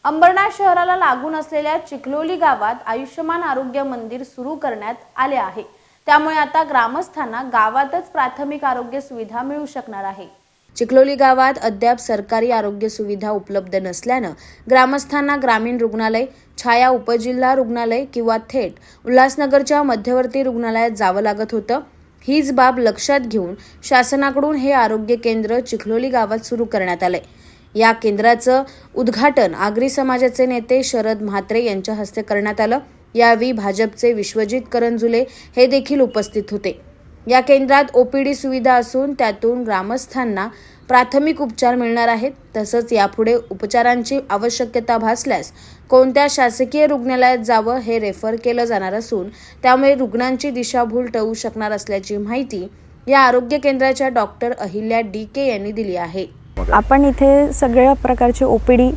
अंबरनाथ शहराला लागून असलेल्या चिखलोली गावात आयुष्यमान आरोग्य मंदिर सुरू करण्यात आले आहे। त्यामुळे आता ग्रामस्थांना गावातच प्राथमिक आरोग्य सुविधा मिळू शकणार आहे। चिखलोली गावात अद्याप सरकारी आरोग्य सुविधा उपलब्ध नसल्यानं ग्रामस्थांना ग्रामीण रुग्णालय, छाया उपजिल्हा रुग्णालय किंवा थेट उल्हासनगरच्या मध्यवर्ती रुग्णालयात जावं लागत होतं। हीच बाब लक्षात घेऊन शासनाकडून हे आरोग्य केंद्र चिखलोली गावात सुरू करण्यात आलंय। या केंद्राचं उद्घाटन आगरी समाजाचे नेते शरद म्हात्रे यांच्या हस्ते करण्यात आलं। यावेळी भाजपचे विश्वजित करंजुले हे देखील उपस्थित होते। या केंद्रात ओपीडी सुविधा असून त्यातून ग्रामस्थांना प्राथमिक उपचार मिळणार आहेत। तसंच यापुढे उपचारांची आवश्यकता भासल्यास कोणत्या शासकीय रुग्णालयात जावं हे रेफर केलं जाणार असून त्यामुळे रुग्णांची दिशाभूल टळू शकणार असल्याची माहिती या आरोग्य केंद्राच्या डॉक्टर अहिल्या DK यांनी दिली आहे। आपण इथे सगळ्या प्रकारचे ओपीडी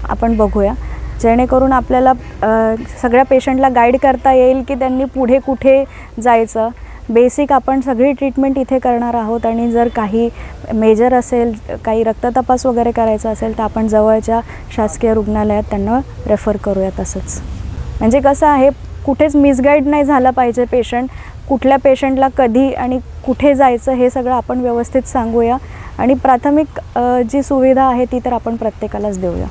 आपण बघूया, जेणेकरून आपल्याला सगळ्या पेशंटला गाईड करता येईल की त्यांनी पुढे कुठे जायचं। बेसिक आपण सगळी ट्रीटमेंट इथे करणार आहोत आणि जर काही मेजर असेल, काही रक्ततपास वगैरे करायचा असेल तर आपण जवळच्या शासकीय रुग्णालयात त्यांना रेफर करूया। तसंच म्हणजे कसं आहे, कुठेच मिसगाईड नाही झाला पाहिजे पेशंट, कुठल्या पेशंटला कधी आणि कुठे जायचं हे सगळं आपण व्यवस्थित सांगूया आणि प्राथमिक जी सुविधा आहे ती तर आपण प्रत्येकालाच देऊया।